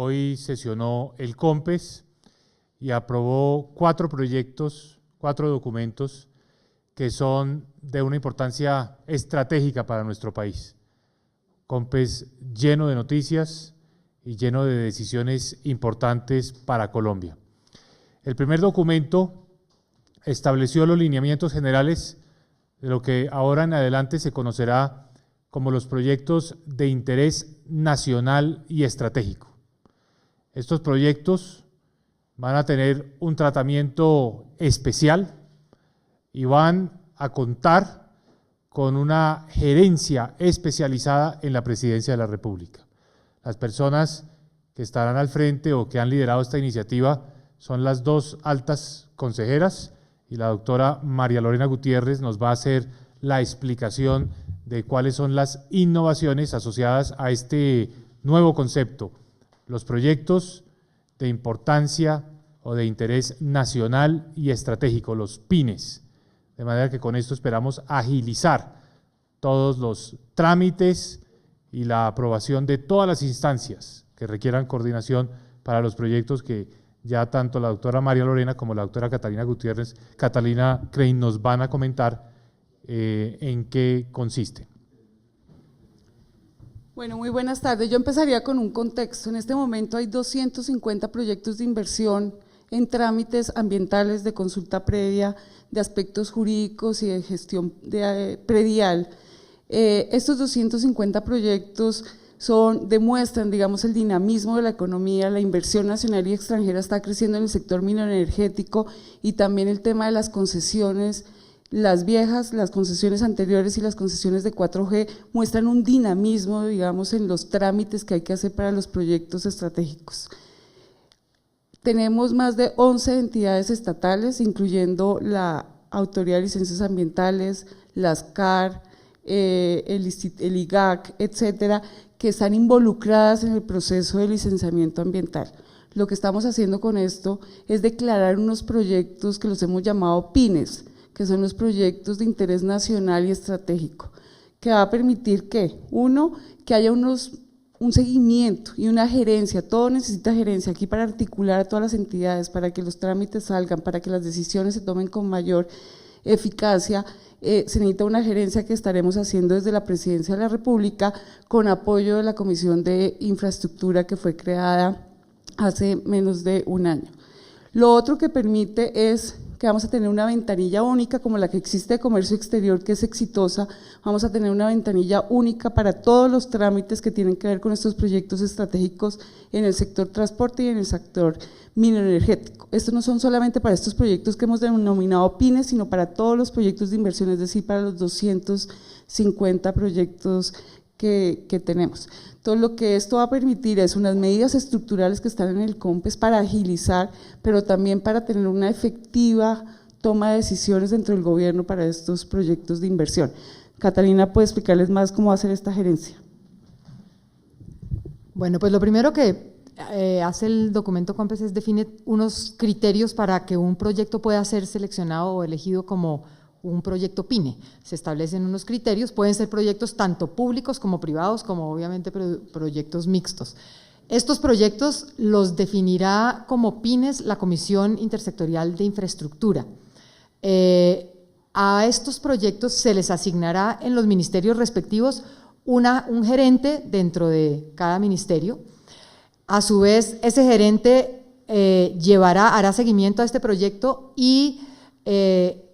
hoy sesionó el COMPES y aprobó 4 proyectos, 4 documentos que son de una importancia estratégica para nuestro país. COMPES lleno de noticias y lleno de decisiones importantes para Colombia. El primer documento estableció los lineamientos generales de lo que ahora en adelante se conocerá como los proyectos de interés nacional y estratégico. Estos proyectos van a tener un tratamiento especial y van a contar con una gerencia especializada en la Presidencia de la República. Las personas que estarán al frente o que han liderado esta iniciativa son las 2 altas consejeras y la doctora María Lorena Gutiérrez nos va a hacer la explicación de cuáles son las innovaciones asociadas a este nuevo concepto, los proyectos de importancia o de interés nacional y estratégico, los PINES. De manera que con esto esperamos agilizar todos los trámites y la aprobación de todas las instancias que requieran coordinación para los proyectos que ya tanto la doctora María Lorena como la doctora Catalina Crane nos van a comentar en qué consiste. Bueno, muy buenas tardes. Yo empezaría con un contexto. En este momento hay 250 proyectos de inversión en trámites ambientales de consulta previa, de aspectos jurídicos y de gestión predial. Estos 250 proyectos demuestran, digamos, el dinamismo de la economía, la inversión nacional y extranjera está creciendo en el sector mineroenergético y también el tema de las concesiones, las viejas, las concesiones anteriores y las concesiones de 4G muestran un dinamismo, digamos, en los trámites que hay que hacer para los proyectos estratégicos. Tenemos más de 11 entidades estatales, incluyendo la Autoridad de Licencias Ambientales, las CAR, el IGAC, etcétera, que están involucradas en el proceso de licenciamiento ambiental. Lo que estamos haciendo con esto es declarar unos proyectos que los hemos llamado PINES, que son los proyectos de interés nacional y estratégico, que va a permitir que, uno, que haya un seguimiento y una gerencia, todo necesita gerencia aquí para articular a todas las entidades, para que los trámites salgan, para que las decisiones se tomen con mayor eficacia. Se necesita una gerencia que estaremos haciendo desde la Presidencia de la República con apoyo de la Comisión de Infraestructura que fue creada hace menos de un año. Lo otro que permite es que vamos a tener una ventanilla única como la que existe de comercio exterior, que es exitosa. Vamos a tener una ventanilla única para todos los trámites que tienen que ver con estos proyectos estratégicos en el sector transporte y en el sector mineroenergético. Estos no son solamente para estos proyectos que hemos denominado PINES, sino para todos los proyectos de inversión, es decir, para los 250 proyectos que tenemos. Todo lo que esto va a permitir es unas medidas estructurales que están en el COMPES para agilizar, pero también para tener una efectiva toma de decisiones dentro del gobierno para estos proyectos de inversión. Catalina puede explicarles más cómo va a ser esta gerencia. Bueno, pues lo primero que hace el documento COMPES es definir unos criterios para que un proyecto pueda ser seleccionado o elegido como un proyecto PINE. Se establecen unos criterios, pueden ser proyectos tanto públicos como privados, como obviamente proyectos mixtos. Estos proyectos los definirá como PINES la Comisión Intersectorial de Infraestructura. A estos proyectos se les asignará en los ministerios respectivos un gerente dentro de cada ministerio. A su vez, ese gerente hará seguimiento a este proyecto y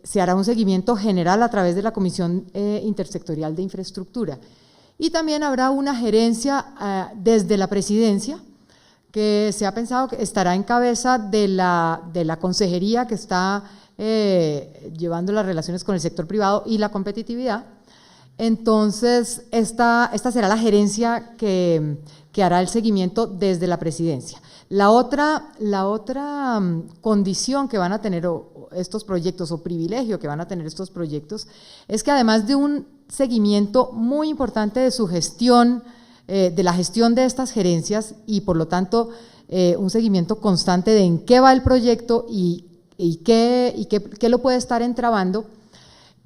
se hará un seguimiento general a través de la Comisión Intersectorial de Infraestructura. Y también habrá una gerencia desde la Presidencia, que se ha pensado que estará en cabeza de la consejería que está llevando las relaciones con el sector privado y la competitividad. Entonces, esta será la gerencia que hará el seguimiento desde la Presidencia. La otra condición que van a tener estos proyectos o privilegio que van a tener estos proyectos es que además de un seguimiento muy importante de su gestión, de la gestión de estas gerencias y por lo tanto un seguimiento constante de en qué va el proyecto y qué lo puede estar entramando,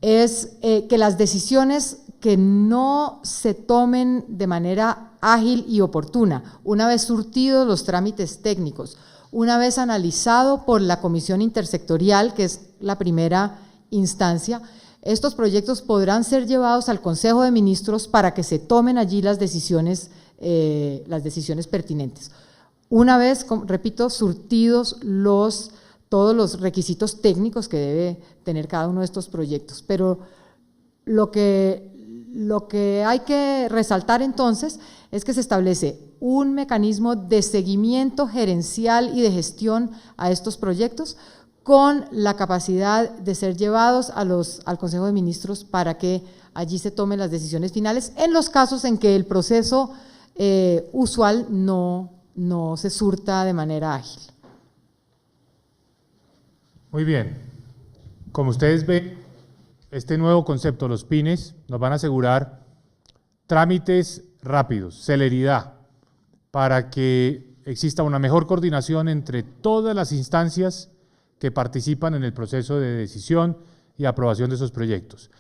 es que las decisiones que no se tomen de manera ágil y oportuna, una vez surtidos los trámites técnicos, una vez analizado por la Comisión Intersectorial, que es la primera instancia. Estos proyectos podrán ser llevados al Consejo de Ministros para que se tomen allí las decisiones pertinentes. Una vez, repito, surtidos todos los requisitos técnicos que debe tener cada uno de estos proyectos. Pero lo que hay que resaltar entonces es que se establece un mecanismo de seguimiento gerencial y de gestión a estos proyectos con la capacidad de ser llevados al Consejo de Ministros para que allí se tomen las decisiones finales en los casos en que el proceso usual no se surta de manera ágil. Muy bien. Como ustedes ven, este nuevo concepto, los PINES, nos van a asegurar trámites rápidos, celeridad, para que exista una mejor coordinación entre todas las instancias que participan en el proceso de decisión y aprobación de esos proyectos,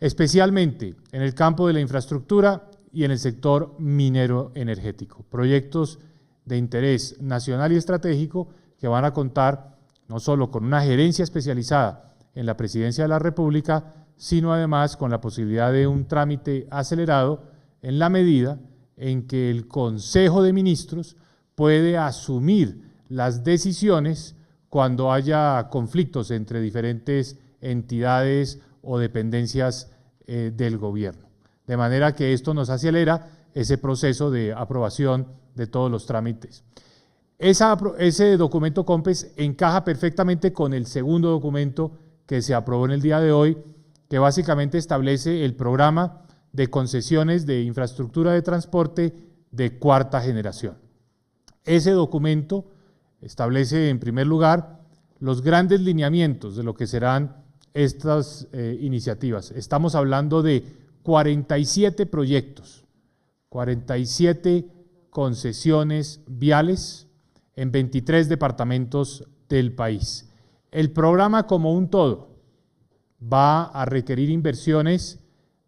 especialmente en el campo de la infraestructura y en el sector minero energético. Proyectos de interés nacional y estratégico que van a contar no solo con una gerencia especializada en la Presidencia de la República, sino además con la posibilidad de un trámite acelerado en la medida en que el Consejo de Ministros puede asumir las decisiones cuando haya conflictos entre diferentes entidades o dependencias del gobierno. De manera que esto nos acelera ese proceso de aprobación de todos los trámites. Ese documento COMPES encaja perfectamente con el segundo documento que se aprobó en el día de hoy, que básicamente establece el programa de concesiones de infraestructura de transporte de cuarta generación. Ese documento establece en primer lugar los grandes lineamientos de lo que serán estas iniciativas. Estamos hablando de 47 proyectos, 47 concesiones viales en 23 departamentos del país. El programa como un todo va a requerir inversiones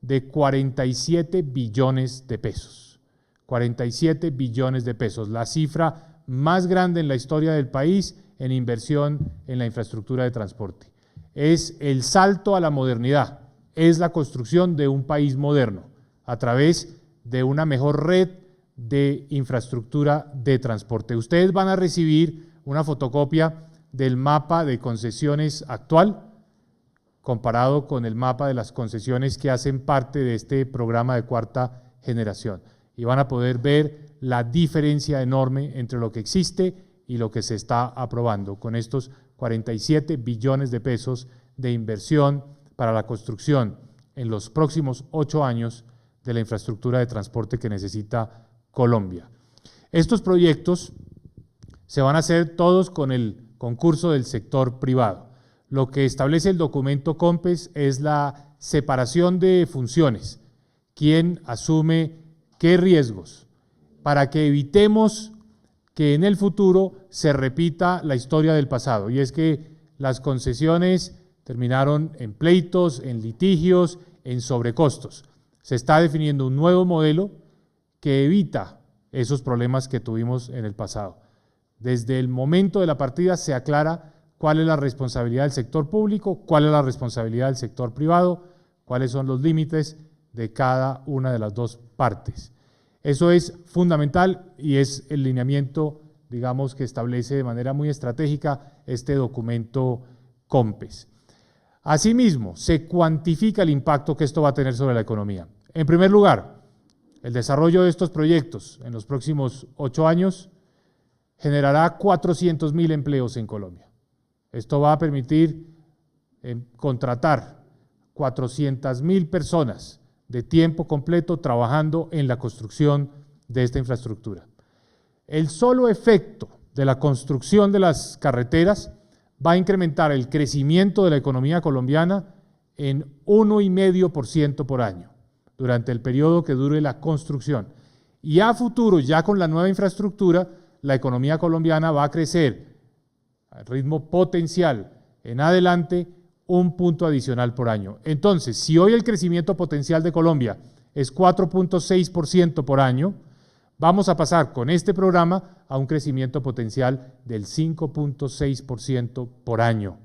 de 47 billones de pesos. 47 billones de pesos, la cifra más grande en la historia del país en inversión en la infraestructura de transporte. Es el salto a la modernidad, es la construcción de un país moderno a través de una mejor red de infraestructura de transporte. Ustedes van a recibir una fotocopia del mapa de concesiones actual comparado con el mapa de las concesiones que hacen parte de este programa de cuarta generación. Y van a poder ver la diferencia enorme entre lo que existe y lo que se está aprobando con estos 47 billones de pesos de inversión para la construcción en los próximos 8 años de la infraestructura de transporte que necesita Colombia. Estos proyectos se van a hacer todos con el concurso del sector privado. Lo que establece el documento COMPES es la separación de funciones, quién asume qué riesgos, para que evitemos que en el futuro se repita la historia del pasado, y es que las concesiones terminaron en pleitos, en litigios, en sobrecostos. Se está definiendo un nuevo modelo que evita esos problemas que tuvimos en el pasado. Desde el momento de la partida se aclara cuál es la responsabilidad del sector público, cuál es la responsabilidad del sector privado, cuáles son los límites de cada una de las dos partes. Eso es fundamental y es el lineamiento, digamos, que establece de manera muy estratégica este documento COMPES. Asimismo, se cuantifica el impacto que esto va a tener sobre la economía. En primer lugar, el desarrollo de estos proyectos en los próximos 8 años generará 400.000 empleos en Colombia. Esto va a permitir contratar 400.000 personas de tiempo completo trabajando en la construcción de esta infraestructura. El solo efecto de la construcción de las carreteras va a incrementar el crecimiento de la economía colombiana en 1,5% por año durante el periodo que dure la construcción. Y a futuro, ya con la nueva infraestructura, la economía colombiana va a crecer al ritmo potencial en adelante un punto adicional por año. Entonces, si hoy el crecimiento potencial de Colombia es 4.6% por año, vamos a pasar con este programa a un crecimiento potencial del 5.6% por año,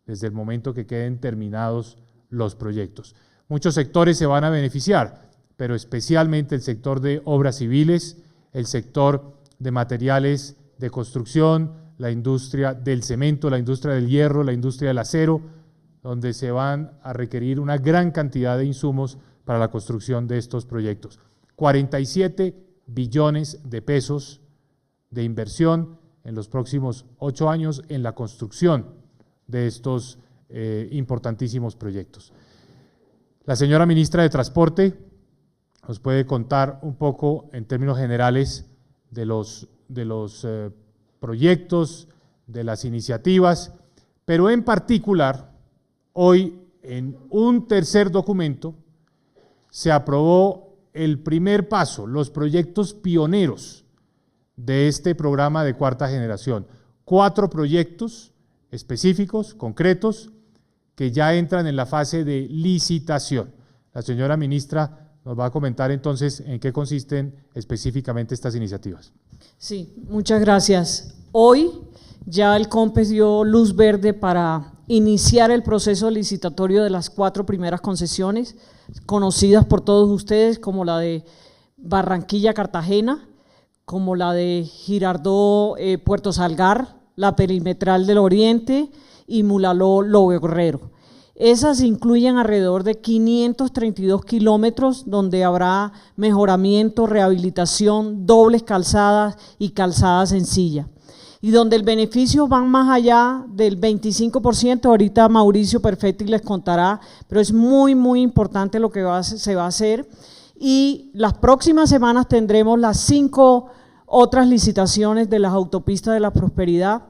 desde el momento que queden terminados los proyectos. Muchos sectores se van a beneficiar, pero especialmente el sector de obras civiles, el sector de materiales de construcción, la industria del cemento, la industria del hierro, la industria del acero, donde se van a requerir una gran cantidad de insumos para la construcción de estos proyectos. 47 billones de pesos de inversión en los próximos 8 años en la construcción de estos importantísimos proyectos. La señora ministra de Transporte nos puede contar un poco en términos generales de los proyectos, de las iniciativas, pero en particular, hoy en un tercer documento se aprobó el primer paso, los proyectos pioneros de este programa de cuarta generación. 4 proyectos específicos, concretos, que ya entran en la fase de licitación. La señora ministra nos va a comentar entonces en qué consisten específicamente estas iniciativas. Sí, muchas gracias. Hoy ya el COMPES dio luz verde para iniciar el proceso licitatorio de las 4 primeras concesiones, conocidas por todos ustedes como la de Barranquilla-Cartagena, como la de Girardot-Puerto Salgar, la Perimetral del Oriente y Mulaló-Lobo Guerrero. Esas incluyen alrededor de 532 kilómetros donde habrá mejoramiento, rehabilitación, dobles calzadas y calzada sencilla. Y donde el beneficio van más allá del 25%, ahorita Mauricio Perfetti les contará, pero es muy, muy importante lo que se va a hacer. Y las próximas semanas tendremos las 5 otras licitaciones de las autopistas de la prosperidad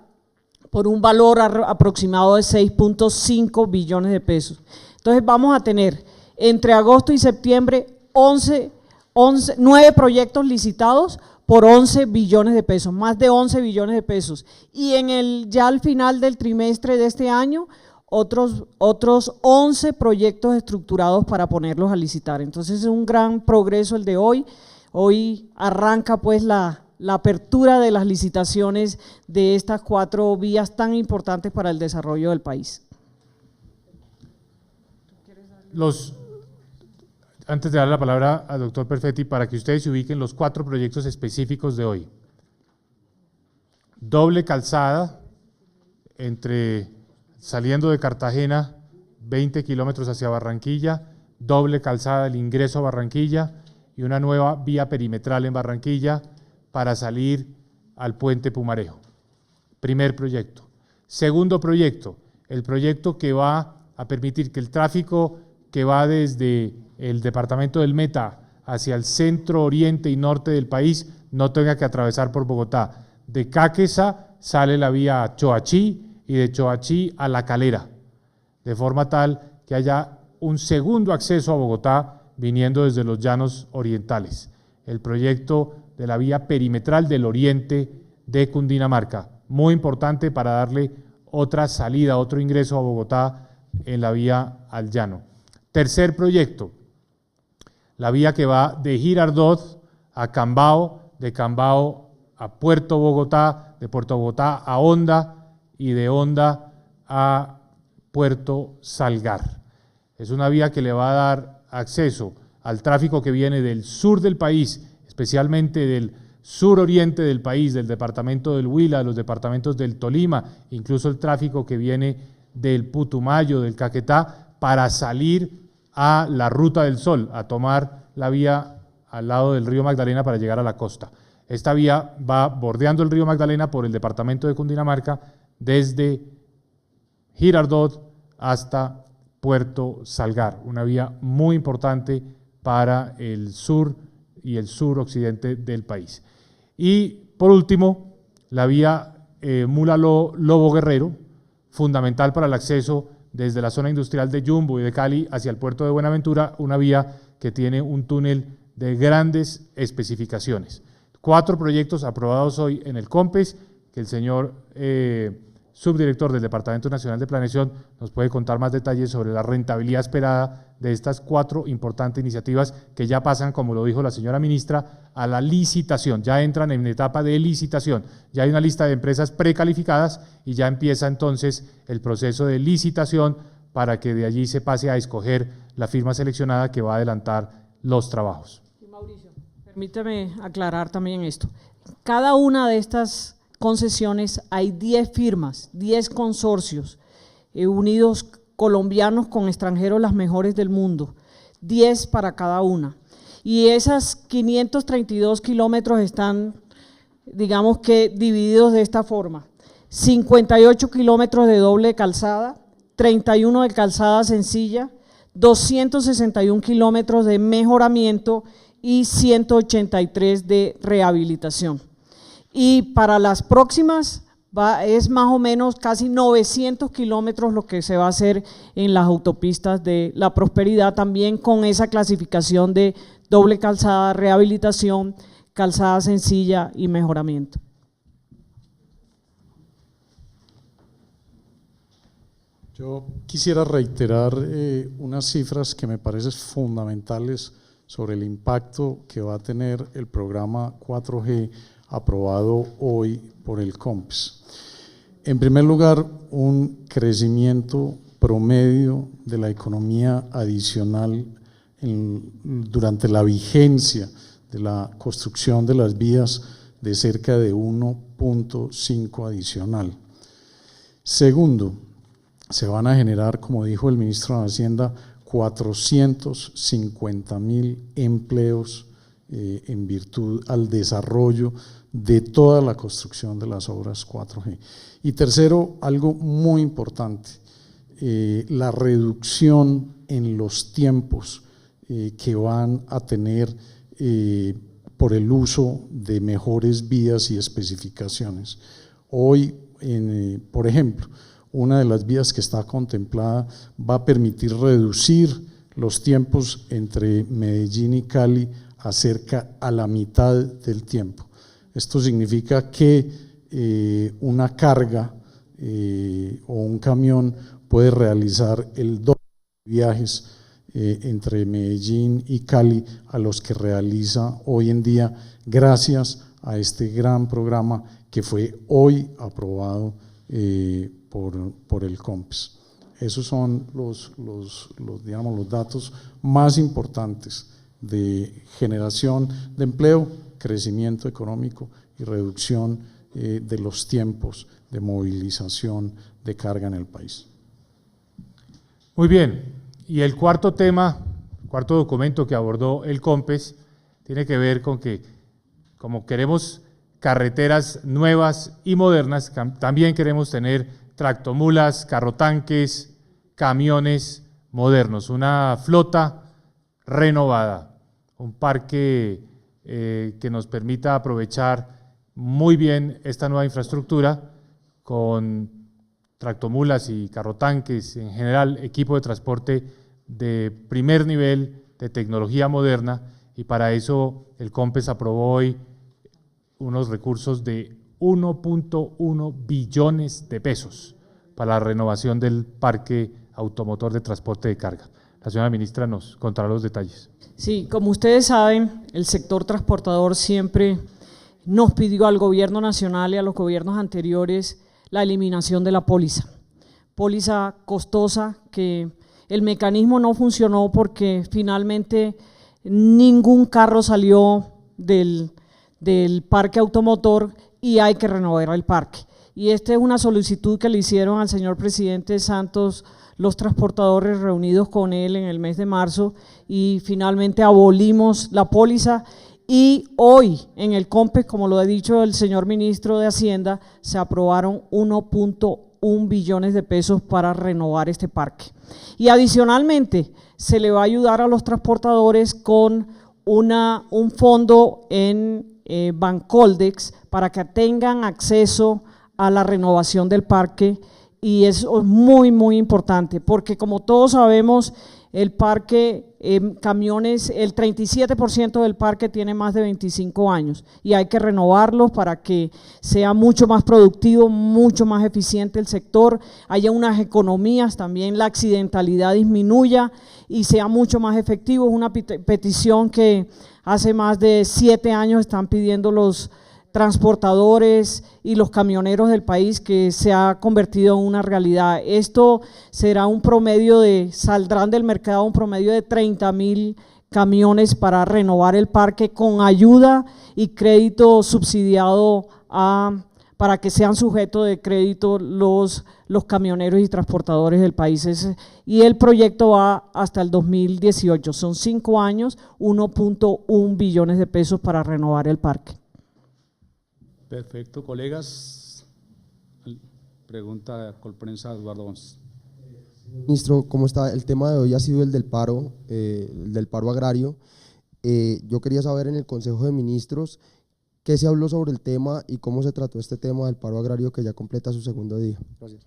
por un valor aproximado de 6.5 billones de pesos. Entonces vamos a tener entre agosto y septiembre 9 proyectos licitados por 11 billones de pesos, más de 11 billones de pesos. Y ya al final del trimestre de este año, otros 11 proyectos estructurados para ponerlos a licitar. Entonces es un gran progreso el de hoy. Hoy arranca pues la apertura de las licitaciones de estas 4 vías tan importantes para el desarrollo del país. Antes de dar la palabra al doctor Perfetti, para que ustedes se ubiquen los 4 proyectos específicos de hoy. Doble calzada saliendo de Cartagena, 20 kilómetros hacia Barranquilla, doble calzada el ingreso a Barranquilla y una nueva vía perimetral en Barranquilla para salir al puente Pumarejo. Primer proyecto. Segundo proyecto, el proyecto que va a permitir que el tráfico que va desde el departamento del Meta hacia el centro, oriente y norte del país no tenga que atravesar por Bogotá. De Cáqueza sale la vía a Choachí y de Choachí a La Calera, de forma tal que haya un segundo acceso a Bogotá viniendo desde los llanos orientales. El proyecto de la vía perimetral del oriente de Cundinamarca, muy importante para darle otra salida, otro ingreso a Bogotá en la vía al llano. Tercer proyecto, la vía que va de Girardot a Cambao, de Cambao a Puerto Bogotá, de Puerto Bogotá a Honda y de Honda a Puerto Salgar. Es una vía que le va a dar acceso al tráfico que viene del sur del país, especialmente del suroriente del país, del departamento del Huila, de los departamentos del Tolima, incluso el tráfico que viene del Putumayo, del Caquetá, para salir a la Ruta del Sol, a tomar la vía al lado del río Magdalena para llegar a la costa. Esta vía va bordeando el río Magdalena por el departamento de Cundinamarca, desde Girardot hasta Puerto Salgar, una vía muy importante para el sur y el suroccidente del país. Y por último, la vía Mulaló-Lobo Guerrero, fundamental para el acceso desde la zona industrial de Yumbo y de Cali hacia el puerto de Buenaventura, una vía que tiene un túnel de grandes especificaciones. 4 proyectos aprobados hoy en el COMPES, que el señor subdirector del Departamento Nacional de Planeación, nos puede contar más detalles sobre la rentabilidad esperada de estas 4 importantes iniciativas que ya pasan, como lo dijo la señora ministra, a la licitación, ya entran en etapa de licitación, ya hay una lista de empresas precalificadas y ya empieza entonces el proceso de licitación para que de allí se pase a escoger la firma seleccionada que va a adelantar los trabajos. Sí, Mauricio, permíteme aclarar también esto. Cada una de estas concesiones hay 10 firmas, 10 consorcios unidos colombianos con extranjeros las mejores del mundo, 10 para cada una. Y esas 532 kilómetros están, digamos que divididos de esta forma: 58 kilómetros de doble calzada, 31 de calzada sencilla, 261 kilómetros de mejoramiento y 183 de rehabilitación. Y para las próximas es más o menos casi 900 kilómetros lo que se va a hacer en las autopistas de la prosperidad, también con esa clasificación de doble calzada, rehabilitación, calzada sencilla y mejoramiento. Yo quisiera reiterar unas cifras que me parecen fundamentales sobre el impacto que va a tener el programa 4G aprobado hoy por el COMPES. En primer lugar, un crecimiento promedio de la economía adicional durante la vigencia de la construcción de las vías de cerca de 1.5 adicional. Segundo, se van a generar, como dijo el ministro de Hacienda, 450.000 empleos en virtud al desarrollo de toda la construcción de las obras 4G. Y tercero, algo muy importante, la reducción en los tiempos que van a tener por el uso de mejores vías y especificaciones. Hoy, por ejemplo, una de las vías que está contemplada va a permitir reducir los tiempos entre Medellín y Cali a cerca a la mitad del tiempo. Esto significa que una carga o un camión puede realizar el doble de viajes entre Medellín y Cali a los que realiza hoy en día, gracias a este gran programa que fue hoy aprobado por el COMPES. Esos son los datos más importantes de generación de empleo, crecimiento económico y reducción de los tiempos de movilización de carga en el país. Muy bien, y el cuarto tema, cuarto documento que abordó el COMPES, tiene que ver con que, como queremos carreteras nuevas y modernas, también queremos tener tractomulas, carrotanques, camiones modernos, una flota renovada, un parque que nos permita aprovechar muy bien esta nueva infraestructura con tractomulas y carrotanques, en general equipo de transporte de primer nivel, de tecnología moderna, y para eso el COMPES aprobó hoy unos recursos de 1.1 billones de pesos para la renovación del parque automotor de transporte de carga. La señora ministra nos contará los detalles. Sí, como ustedes saben, el sector transportador siempre nos pidió al gobierno nacional y a los gobiernos anteriores la eliminación de la póliza costosa, que el mecanismo no funcionó porque finalmente ningún carro salió del parque automotor y hay que renovar el parque. Y esta es una solicitud que le hicieron al señor presidente Santos los transportadores reunidos con él en el mes de marzo, y finalmente abolimos la póliza. Y hoy en el COMPES, como lo ha dicho el señor ministro de Hacienda, se aprobaron 1.1 billones de pesos para renovar este parque. Y adicionalmente se le va a ayudar a los transportadores con un fondo en Bancoldex para que tengan acceso a la renovación del parque, y eso es muy, muy importante, porque como todos sabemos, el parque, camiones, el 37% del parque tiene más de 25 años y hay que renovarlos para que sea mucho más productivo, mucho más eficiente el sector, haya unas economías, también la accidentalidad disminuya y sea mucho más efectivo. Es una petición que hace más de 7 años están pidiendo los transportadores y los camioneros del país, que se ha convertido en una realidad. Esto será un promedio saldrán del mercado un promedio de 30.000 camiones para renovar el parque con ayuda y crédito subsidiado para que sean sujetos de crédito los camioneros y transportadores del país. Y el proyecto va hasta el 2018, son 5 años, 1.1 billones de pesos para renovar el parque. Perfecto, colegas. Pregunta Colprensa, Eduardo González. Ministro, ¿cómo está? El tema de hoy ha sido el del paro agrario. Yo quería saber en el Consejo de Ministros qué se habló sobre el tema y cómo se trató este tema del paro agrario que ya completa su segundo día. Gracias.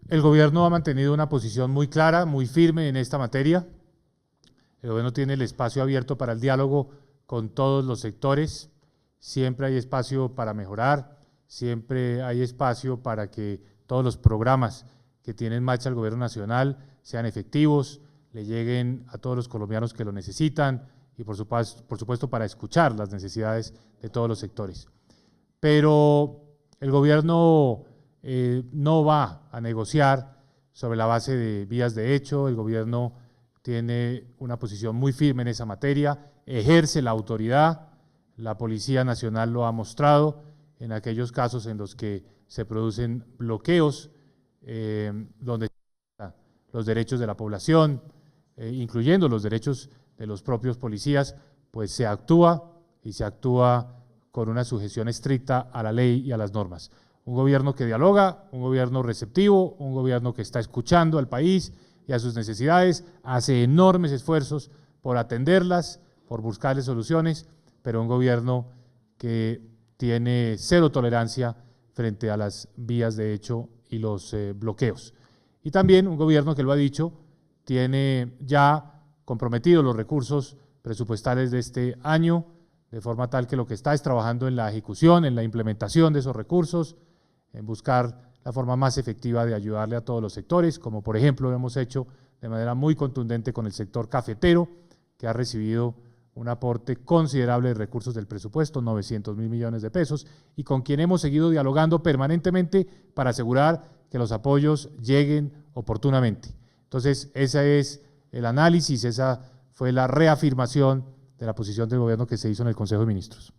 El gobierno ha mantenido una posición muy clara, muy firme en esta materia. El gobierno tiene el espacio abierto para el diálogo con todos los sectores, siempre hay espacio para mejorar, siempre hay espacio para que todos los programas que tiene en marcha el gobierno nacional sean efectivos, le lleguen a todos los colombianos que lo necesitan y por supuesto para escuchar las necesidades de todos los sectores. Pero el gobierno no va a negociar sobre la base de vías de hecho, el gobierno tiene una posición muy firme en esa materia, ejerce la autoridad, la Policía Nacional lo ha mostrado en aquellos casos en los que se producen bloqueos, donde los derechos de la población, incluyendo los derechos de los propios policías, pues se actúa y se actúa con una sujeción estricta a la ley y a las normas. Un gobierno que dialoga, un gobierno receptivo, un gobierno que está escuchando al país y a sus necesidades, hace enormes esfuerzos por atenderlas, por buscarles soluciones, pero un gobierno que tiene cero tolerancia frente a las vías de hecho y los bloqueos. Y también un gobierno que lo ha dicho, tiene ya comprometidos los recursos presupuestales de este año, de forma tal que lo que está es trabajando en la ejecución, en la implementación de esos recursos, en buscar la forma más efectiva de ayudarle a todos los sectores, como por ejemplo lo hemos hecho de manera muy contundente con el sector cafetero, que ha recibido un aporte considerable de recursos del presupuesto, 900.000 millones de pesos, y con quien hemos seguido dialogando permanentemente para asegurar que los apoyos lleguen oportunamente. Entonces, ese es el análisis, esa fue la reafirmación de la posición del gobierno que se hizo en el Consejo de Ministros.